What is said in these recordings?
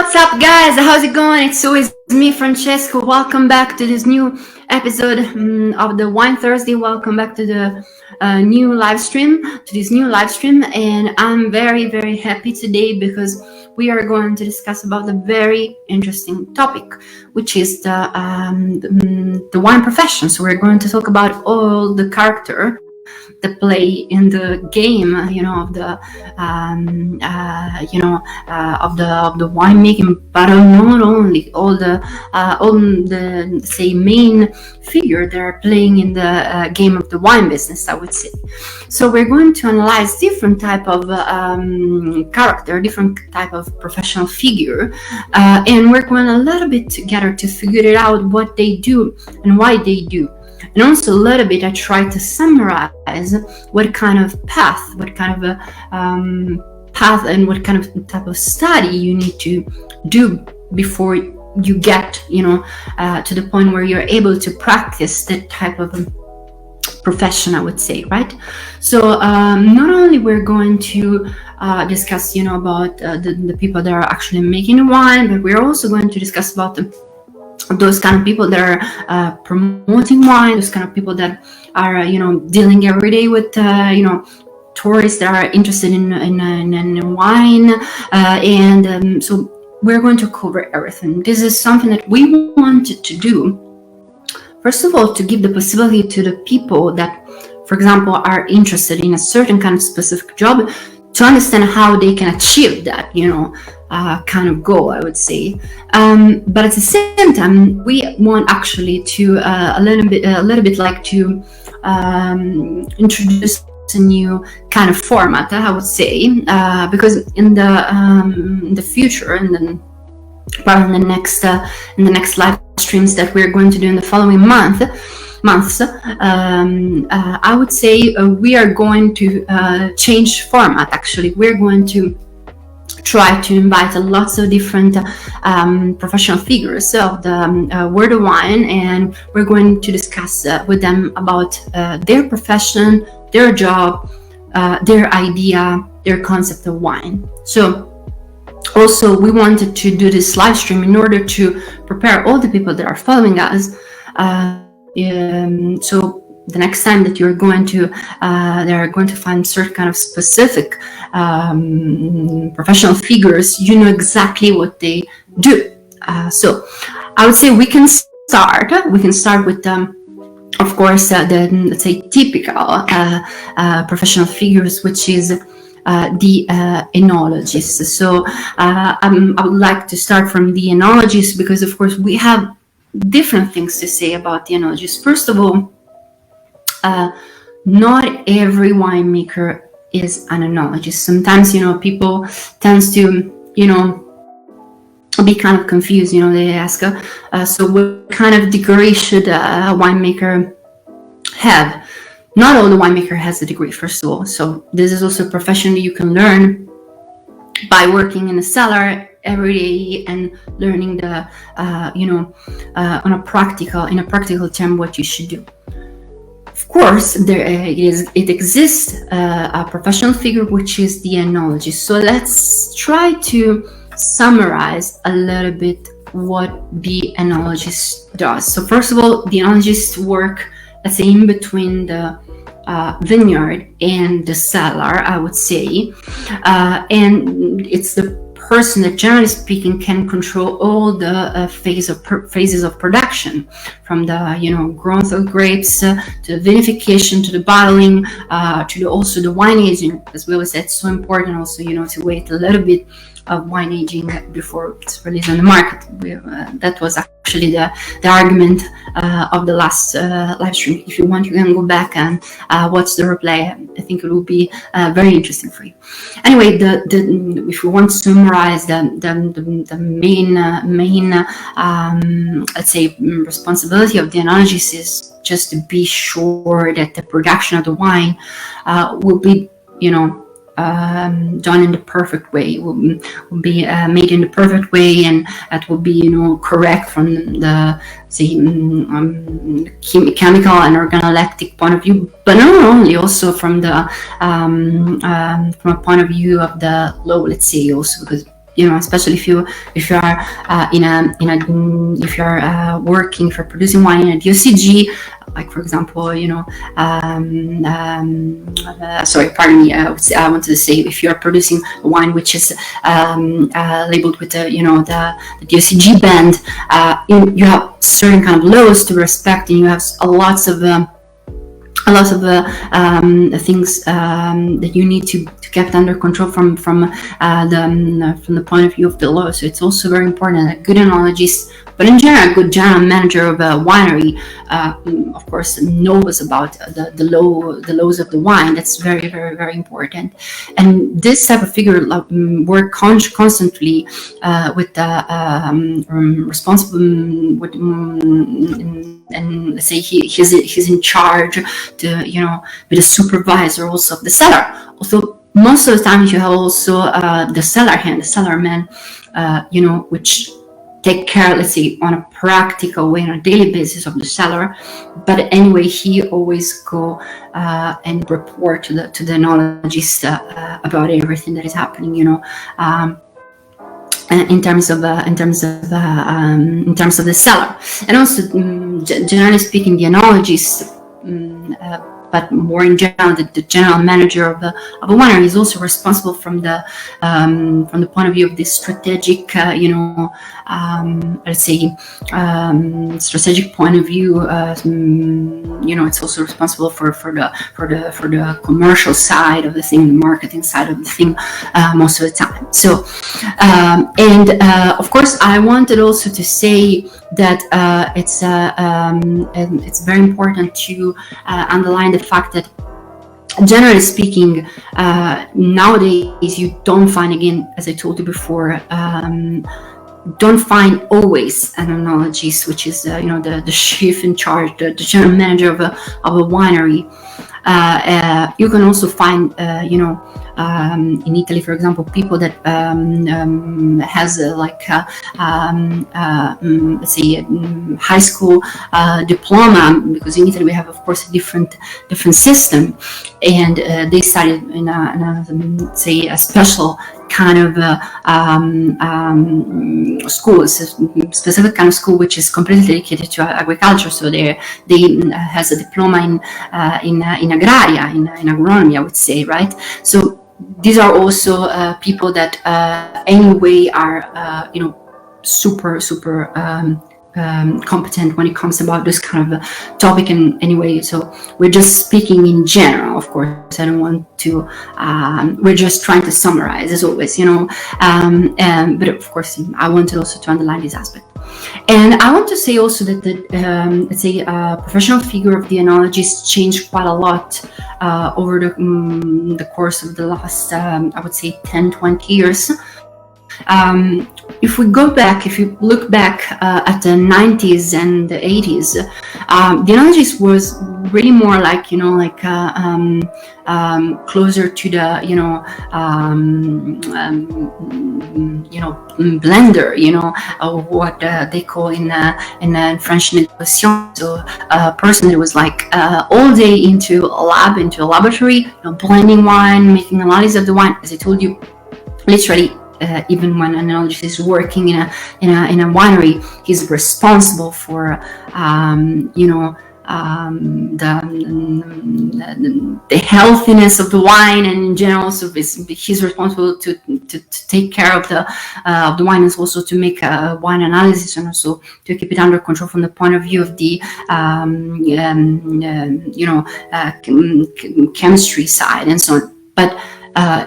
What's up, guys? How's it going? It's always me, Francesco. Welcome back to this new episode of the Wine Thursday. Welcome back to the new live stream, and I'm very, very happy today because we are going to discuss about a very interesting topic, which is the wine profession. So we're going to talk about all the character that play in the game, of the winemaking, but not only all the say main figure that are playing in the game of the wine business, I would say. So we're going to analyze different type of character, different type of professional figure, and we're going a little bit together to figure it out what they do and why they do. And also a little bit, I try to summarize what kind of path, and what kind of type of study you need to do before you get, to the point where you're able to practice that type of profession, I would say, right? So not only we're going to discuss, about the people that are actually making the wine, but we're also going to discuss about those kind of people that are promoting wine, those kind of people that are dealing every day with tourists that are interested in wine, and so we're going to cover everything. This is something that we wanted to do, first of all, to give the possibility to the people that, for example, are interested in a certain kind of specific job to understand how they can achieve that, kind of goal, I would say. But at the same time, we want actually to a little bit like to introduce a new kind of format, I would say, because in the future, in the next live streams that we're going to do in the following months, I would say we are going to change format. Actually, we're going to try to invite lots of different professional figures of the world of wine, and we're going to discuss with them about their profession, their job, their idea, their concept of wine. So also we wanted to do this live stream in order to prepare all the people that are following us. So the next time that you're going to, they're going to find certain kind of specific professional figures, you know exactly what they do. So I would say we can start with, of course, the, let's say, typical professional figures, which is the enologists. So I would like to start from the enologists because, of course, we have different things to say about the enologists. First of all, not every winemaker is an enologist. Sometimes, people tends to, be kind of confused. They ask, so what kind of degree should a winemaker have? Not all the winemaker has a degree, first of all. So this is also a profession that you can learn by working in a cellar every day and learning the, in a practical term, what you should do. Of course, it exists a professional figure, which is the enologist. So let's try to summarize a little bit what the enologist does. So first of all, the enologists work, let's say, in between the vineyard and the cellar, I would say, and it's the person that, generally speaking, can control all the phases of production, from the growth of grapes to the vinification, to the bottling, to also the wine aging. As we always said, it's so important also to wait a little bit of wine aging before it's released on the market. That was actually the argument of the last live stream. If you want, you can go back and watch the replay. I think it will be very interesting for you. Anyway, if we want to summarize the main let's say responsibility of the enologist is just to be sure that the production of the wine will be done in the perfect way, will be made in the perfect way, and that will be correct from the chemical and organoleptic point of view, but not only, also from a point of view of the law, let's say, also because especially if you are if you are working for producing wine in a DOCG, like for example, sorry, pardon me. I wanted to say, if you are producing a wine which is labeled with the DOCG band, you have certain kind of laws to respect, and you have lots of things that you need to keep under control from the point of view of the law. So it's also very important that a good enologist, but in general, a good general manager of a winery, of course, knows about the laws of the wine. That's very, very, very important. And this type of figure work constantly with the responsible with. And let's say he's in charge to be the supervisor also of the cellar. Also, most of the time you have also the cellar hand, the cellar man, which take care, let's say, on a practical way, on a daily basis of the cellar. But anyway, he always go and report to the enologist about everything that is happening. In terms of the cellar, and also generally speaking, the enologist, but more in general, the general manager of a winery is also responsible from the point of view of the strategic, let's say, strategic point of view. It's also responsible for the commercial side of the thing, the marketing side of the thing, most of the time. So, and of course, I wanted also to say that it's very important to underline the fact that, generally speaking, nowadays you don't find, again, as I told you before, don't find always an enologist, which is the chief in charge, the general manager of a winery. You can also find in Italy, for example, people that has let's say a high school diploma, because in Italy we have, of course, a different system, and they studied in a say a special kind of school, specific kind of school, which is completely dedicated to agriculture. So they has a diploma in agraria, in agronomy, I would say, right? So these are also people that anyway are super competent when it comes about this kind of topic. And anyway, so we're just speaking in general, of course. I don't want to we're just trying to summarize, as always, but of course I wanted also to underline this aspect. And I want to say also that the let's say professional figure of the enologist changed quite a lot over the course of the last I would say 10-20 years. If we go back, if you look back at the 90s and the 80s, the enologist was really more like, closer to the, blender, what they call in French négociation. So a person that was like all day into a laboratory, blending wine, making analysis of the wine. As I told you, literally. Even when an enologist is working in a winery, he's responsible for the healthiness of the wine, and in general, so he's responsible to take care of the wine, and also to make a wine analysis, and also to keep it under control from the point of view of the chemistry side and so on. But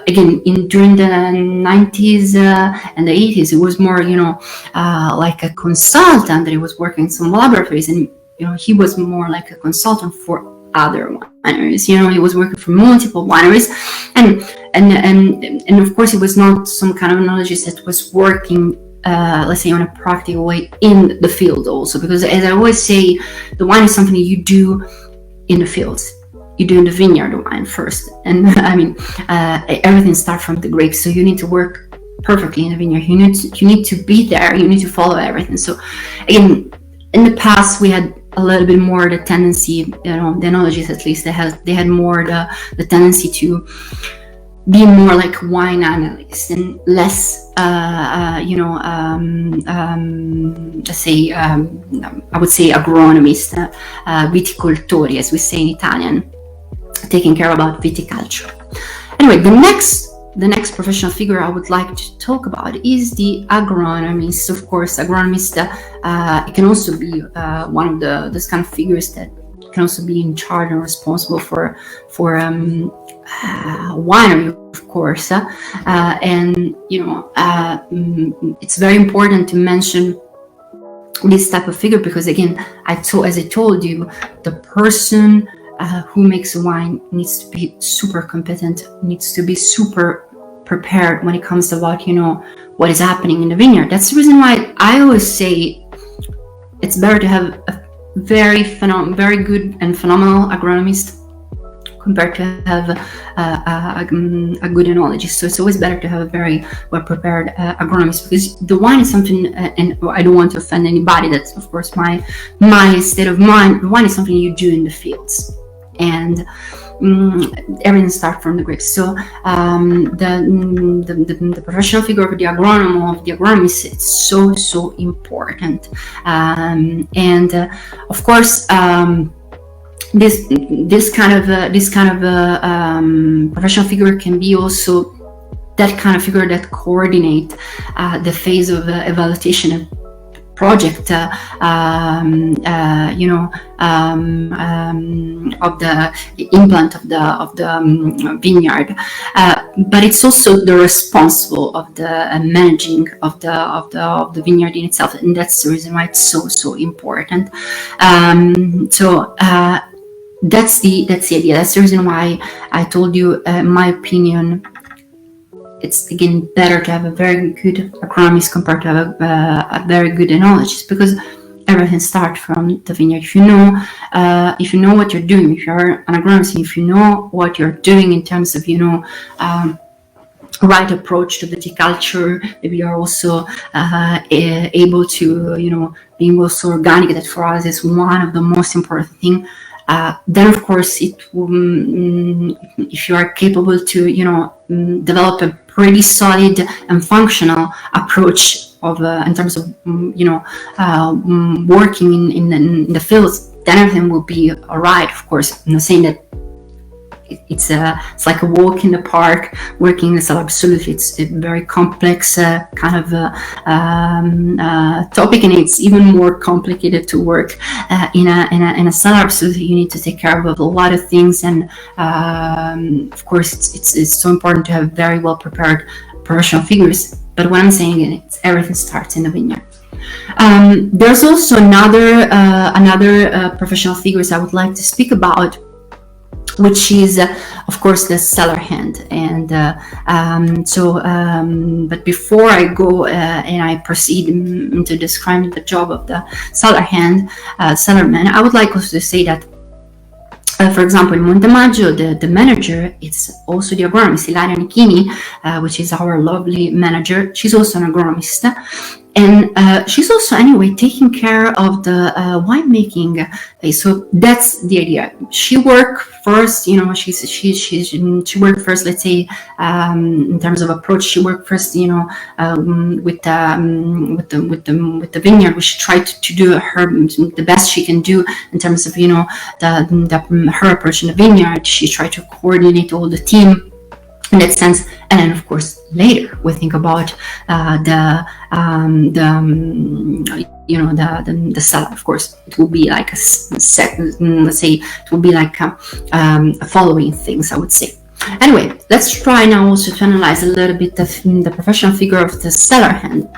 again, during the 90s and the 80s, it was more, like a consultant that he was working in some laboratories, and he was more like a consultant for other wineries. He was working for multiple wineries, and of course, he was not some kind of enologist that was working, let's say, on a practical way in the field also, because, as I always say, the wine is something you do in the fields. You do in the vineyard wine first, and I mean, everything starts from the grapes. So you need to work perfectly in the vineyard. You need to be there. You need to follow everything. So, again, in the past we had a little bit more the tendency, the enologists at least, they had more the tendency to be more like wine analyst and less, let's say, I would say agronomist, viticoltori, as we say in Italian, taking care about viticulture. Anyway, the next professional figure I would like to talk about is the agronomist. Of course, agronomist, it can also be one of those kind of figures that can also be in charge and responsible for winery, of course, and it's very important to mention this type of figure because, again, as I told you, the person who makes wine needs to be super competent, needs to be super prepared when it comes to about what is happening in the vineyard. That's the reason why I always say it's better to have a very good and phenomenal agronomist compared to have a good enologist. So it's always better to have a very well-prepared agronomist, because the wine is something, and I don't want to offend anybody, that's of course my state of mind. The wine is something you do in the fields, and everything starts from the grapes. So the professional figure of the agronomist, it's so important, and of course this kind of professional figure can be also that kind of figure that coordinate the phase of evaluation project, of the implant of the vineyard, but it's also the responsible of the managing of the vineyard in itself, and that's the reason why it's so important. That's the idea. That's the reason why I told you, my opinion, it's again better to have a very good agronomist compared to have a very good enologist, because everything starts from the vineyard. If you know what you're doing, if you're an agronomist, if you know what you're doing in terms of right approach to viticulture, maybe you're also able to being also organic. That for us is one of the most important things. Then of course if you are capable to develop a pretty solid and functional approach of in terms of working in the fields, then everything will be all right. Of course, I'm not saying that it's like a walk in the park working in the cellar. Absolutely, it's a very complex kind of topic, and it's even more complicated to work in a cellar. Absolutely, you need to take care of a lot of things, and of course it's so important to have very well prepared professional figures. But what I'm saying is everything starts in the vineyard. There's also another professional figures I would like to speak about, which is of course the cellar hand. And but before I go and I proceed into describing the job of the cellar hand, cellarman, I would like also to say that for example, in Montemaggio, the manager, it's also the agronomist, Ilaria Nichini, which is our lovely manager. She's also an agronomist. And she's also, anyway, taking care of the winemaking. So that's the idea. She worked first, she worked first, let's say, in terms of approach, she worked first, with the vineyard, which she tried to do the best she can do in terms of, her approach in the vineyard. She tried to coordinate all the team in that sense. And then of course later we think about the cellar. Of course it will be like a second, let's say it will be like following things, I would say. Anyway, let's try now also to analyze a little bit the professional figure of the cellar hand.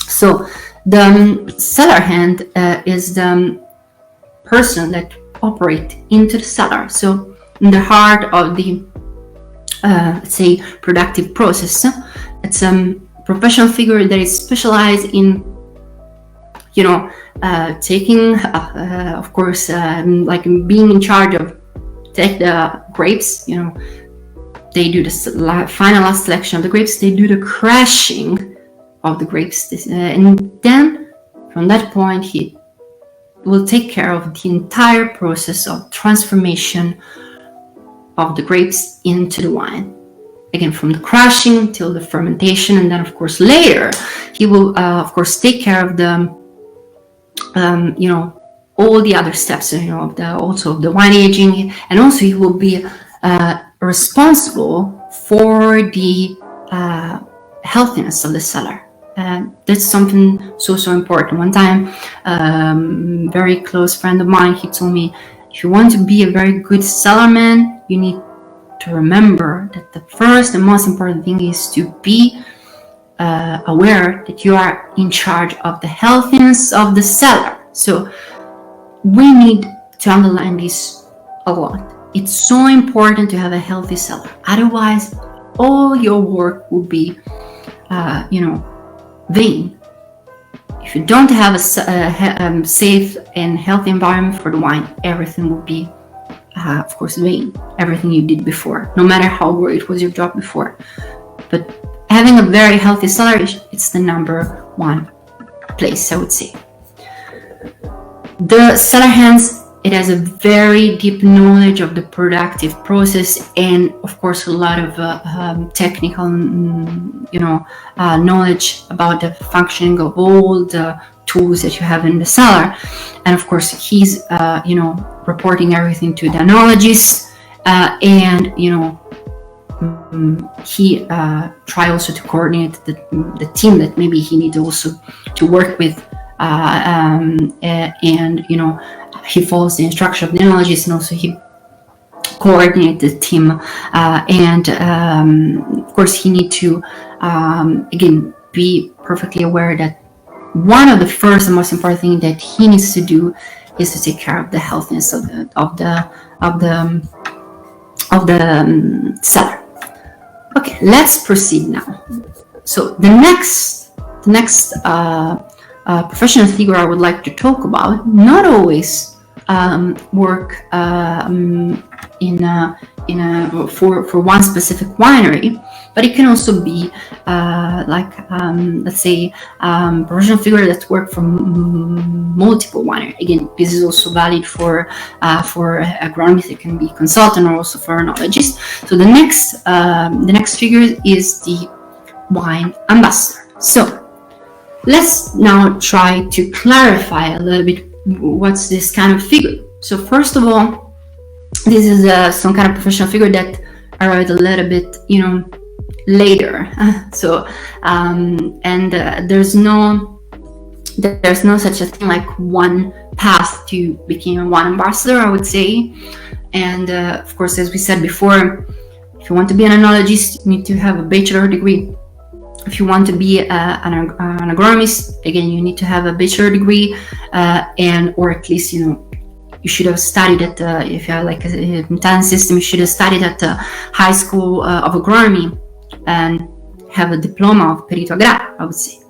So the cellar hand is the person that operates into the cellar, so in the heart of the let's say productive process. It's a professional figure that is specialized in taking of course like being in charge of take the grapes, they do the final last selection of the grapes, they do the crushing of the grapes, and then from that point he will take care of the entire process of transformation of the grapes into the wine. again, from the crushing till the fermentation, and then of course later he will of course take care of the all the other steps, also of the wine aging, and also he will be responsible for the healthiness of the cellar. That's something so important. One time, very close friend of mine, he told me, if you want to be a very good cellarman, you need to remember that the first and most important thing is to be aware that you are in charge of the healthiness of the cellar. So we need to underline this a lot. It's so important to have a healthy cellar. Otherwise, all your work will be, vain. If you don't have a safe and healthy environment for the wine, everything will be, of course, vain. Everything you did before, no matter how great was your job before. But having a very healthy cellar, it's the number one place, I would say. The cellar hands, it has a very deep knowledge of the productive process, and of course a lot of technical, knowledge about the functioning of all the tools that you have in the cellar. And of course he's, reporting everything to the Enologists, and he try also to coordinate the team that maybe he needs also to work with, and he follows the instruction of the Enologists, and also he coordinates the team, and of course he needs to again be perfectly aware that one of the first and most important things that he needs to do is to take care of the healthiness of the cellar. Okay, let's proceed now. So the next professional figure I would like to talk about not always work for one specific winery, but it can also be let's say professional figure that work for multiple wineries. Again, this is also valid for agronomists. It can be consultant or also for enologists. So the next figure is the wine ambassador. So let's now try to clarify a little bit what's this kind of figure. So first of all, this is some kind of professional figure that arrived a little bit, later. There's no such a thing like one path to become a wine ambassador, I would say. And of course, as we said before, if you want to be an enologist, you need to have a bachelor degree. If you want to be an agronomist, again, you need to have a bachelor degree, or at least, you should have studied at, if you have like an Italian system, you should have studied at the high school of agronomy and have a diploma of perito agrario, I would say.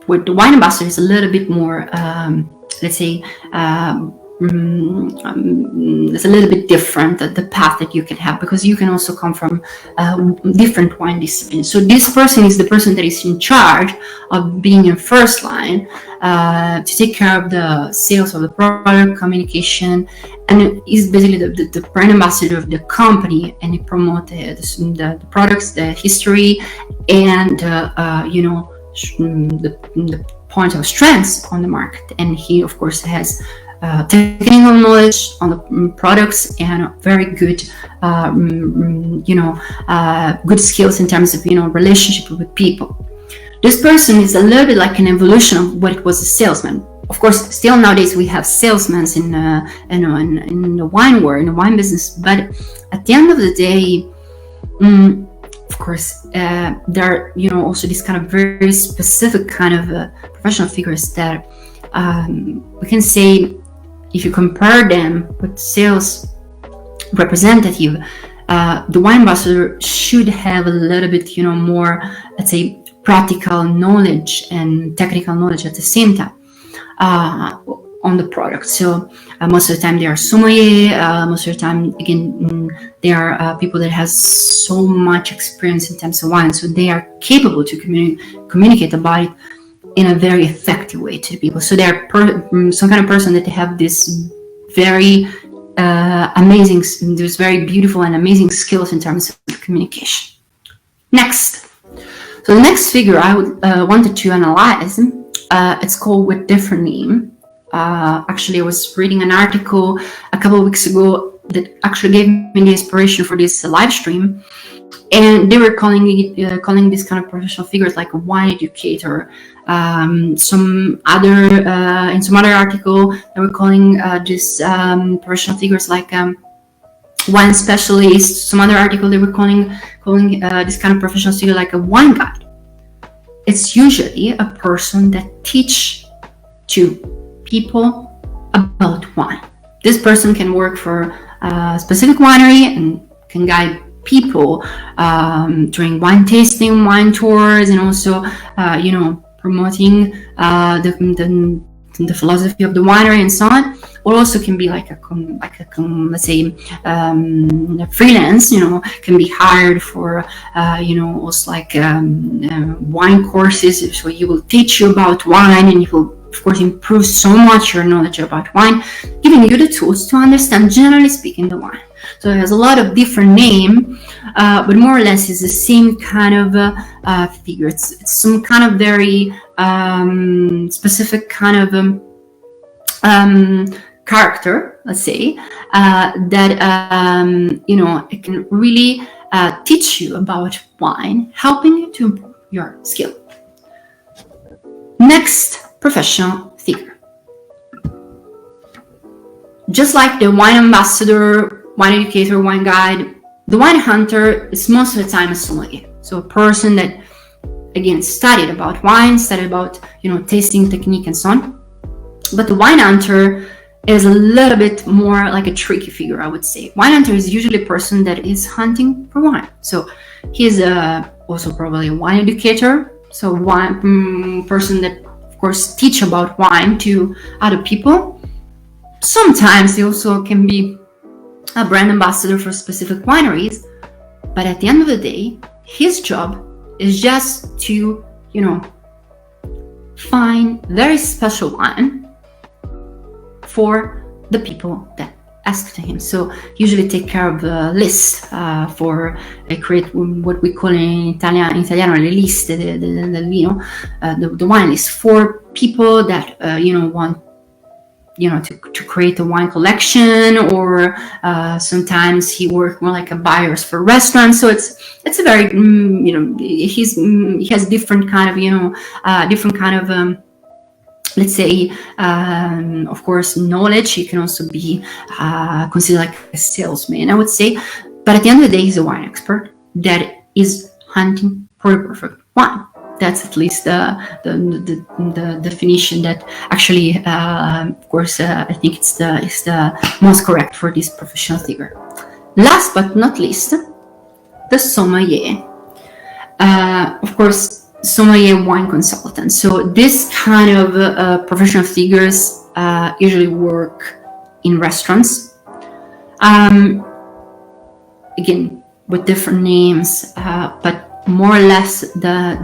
With the wine ambassador, is a little bit more, let's say, it's a little bit different, the path that you can have, because you can also come from different wine disciplines. So this person is the person that is in charge of being in first line to take care of the sales of the product, communication, and is basically the brand ambassador of the company, and he promotes the products, the history, and the point of strengths on the market. And he of course has technical knowledge on the products and very good good skills in terms of relationship with people. This person is a little bit like an evolution of what it was a salesman. Of course, still nowadays we have salesmen in the wine world, in the wine business, but at the end of the day, of course, there are also this kind of very specific kind of professional figures that we can say, if you compare them with sales representative, the wine ambassador should have a little bit, more, let's say, practical knowledge and technical knowledge at the same time on the product. So most of the time they are sommelier. Most of the time, again, they are people that has so much experience in terms of wine, so they are capable to communicate about it in a very effective way to people. So they're some kind of person that have this very there's very beautiful and amazing skills in terms of communication. Next, so the next figure I wanted to analyze, it's called with different name. Actually, I was reading an article a couple of weeks ago that actually gave me the inspiration for this live stream, and they were calling this kind of professional figures like a wine educator. In some other article, they were calling this professional figures like wine specialist. Some other article, they were calling this kind of professional figure like a wine guide. It's usually a person that teach to people about wine. This person can work for a specific winery and can guide people during wine tasting, wine tours, and also promoting the philosophy of the winery and so on. Or also can be like a let's say freelance, can be hired for also like wine courses. So he will teach you about wine, and he will of course improve so much your knowledge about wine, giving you the tools to understand, generally speaking, the wine. So it has a lot of different name, but more or less is the same kind of figure. It's some kind of very specific kind of character, let's say, that it can really teach you about wine, helping you to improve your skill. Next professional figure. Just like the wine ambassador, wine educator, wine guide, the wine hunter is most of the time a sommelier. So a person that, again, studied about wine, studied about, tasting technique and so on. But the wine hunter is a little bit more like a tricky figure, I would say. Wine hunter is usually a person that is hunting for wine. So he's also probably a wine educator. So wine person that, of course, teach about wine to other people. Sometimes they also can be a brand ambassador for specific wineries. But at the end of the day, his job is just to, find very special wine for the people that ask to him. So usually take care of the list for create what we call in Italiano le liste the wine list for people that want to create a wine collection, or sometimes he works more like a buyers for restaurants. So it's a very he has different kind of let's say, of course, knowledge. He can also be considered like a salesman, I would say. But at the end of the day, he's a wine expert that is hunting for the perfect wine. That's at least the definition that actually, of course, I think it's the most correct for this professional figure. Last but not least, the sommelier. Of course, sommelier wine consultant. So this kind of professional figures usually work in restaurants. Again, with different names, but more or less the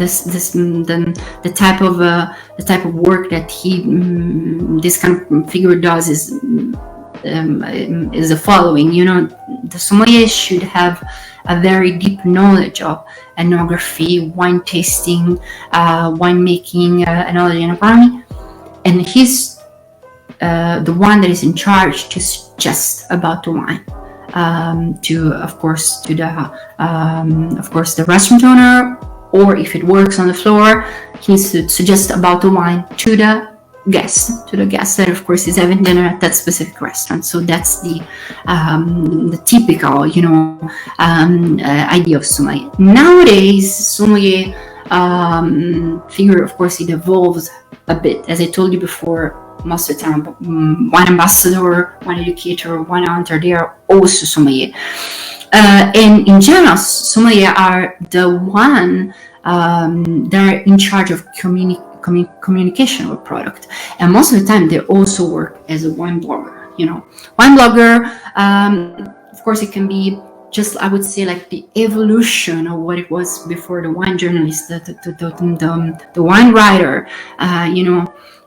type of work that this kind of figure does is the following. The sommelier should have a very deep knowledge of ethnography, wine tasting, winemaking, enology and agronomy, and he's the one that is in charge just about the wine. Of course the restaurant owner, or if it works on the floor, he needs to suggest about the wine to the guest that of course is having dinner at that specific restaurant. So that's the typical idea of sommelier. Nowadays, sommelier figure, of course, it evolves a bit. As I told you before, most of the time, wine ambassador, wine educator, wine hunter, they are also sommelier. And in general, sommelier are the one that are in charge of communication with product. And most of the time, they also work as a wine blogger. Wine blogger, of course, it can be just, I would say, like the evolution of what it was before the wine journalist, the wine writer,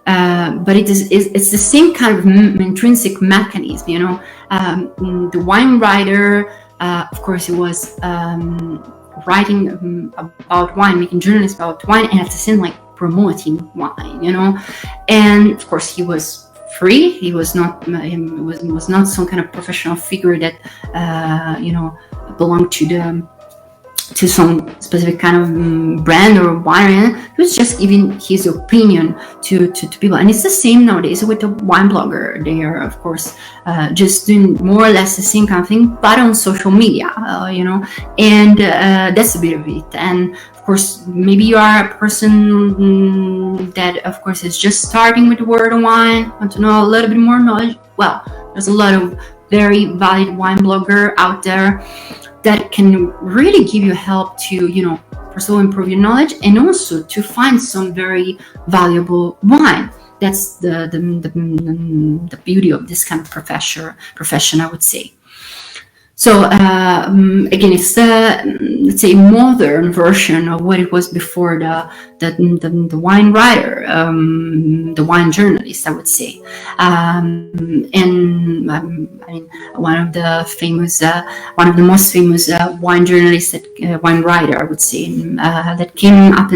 but it's the same kind of intrinsic mechanism, you know. The wine writer, of course, he was writing about wine, making journalism about wine, and at the same like promoting wine, you know. And of course, he was free. He was not some kind of professional figure that you know, belonged to some specific kind of brand or wine. He was just giving his opinion to people. And it's the same nowadays with the wine blogger. They are, of course, just doing more or less the same kind of thing, but on social media, you know. And that's a bit of it. And of course, maybe you are a person that, of course, is just starting with the world of wine, want to know a little bit more knowledge. Well, there's a lot of very valid wine blogger out there that can really give you help to, you know, first of all, improve your knowledge, and also to find some very valuable wine. That's the beauty of this kind of profession, I would say. So again, it's the, let's say, modern version of what it was before the wine writer, the wine journalist, I would say. And I mean, one of the most famous wine journalists, wine writer, I would say, that came up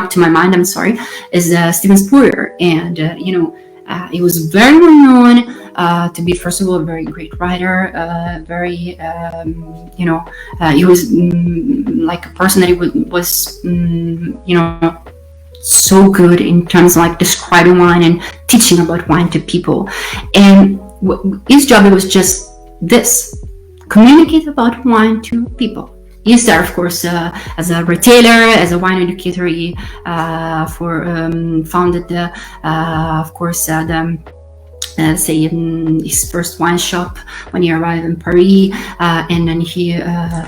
to my mind. I'm sorry, is Steven Spurrier, and you know, he was very well known. To be, first of all, a very great writer, very, you know, he was like a person that was, you know, so good in terms of like describing wine and teaching about wine to people. And his job was just this: communicate about wine to people. He started, of course, as a retailer, as a wine educator. He founded, of course, say his first wine shop when he arrived in Paris, and then he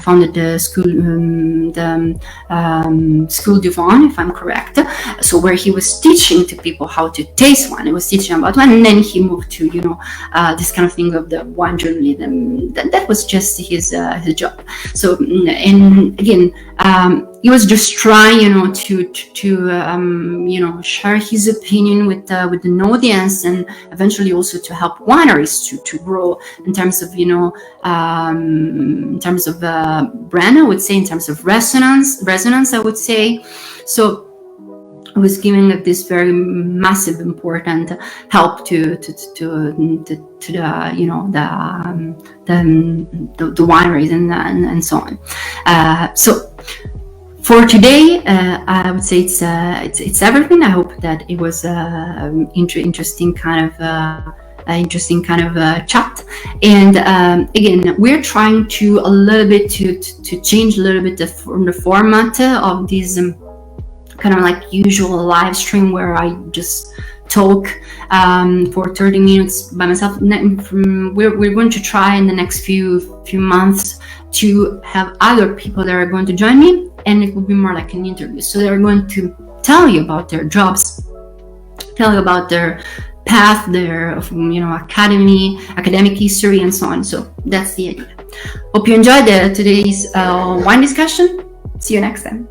founded the School du Vin, if I'm correct. So where he was teaching to people how to taste wine, he was teaching about wine, and then he moved to, you know, this kind of thing of the wine journalism. That was just his job. So, and again, he was just trying, you know, to you know, share his opinion with an audience, and eventually also to help wineries to grow in terms of, you know, in terms of brand, I would say, in terms of resonance, I would say. So I was giving this very massive, important help to the, you know, the wineries and so on. So for today, I would say it's everything. I hope that it was interesting kind of chat. And again, we're trying to a little bit to change a little bit from the format of this kind of like usual live stream where I just talk for 30 minutes by myself. We're going to try in the next few months to have other people that are going to join me, and it will be more like an interview. So they're going to tell you about their jobs, tell you about their path, their, you know, academic history, and so on. So that's the idea. Hope you enjoyed today's wine discussion. See you next time.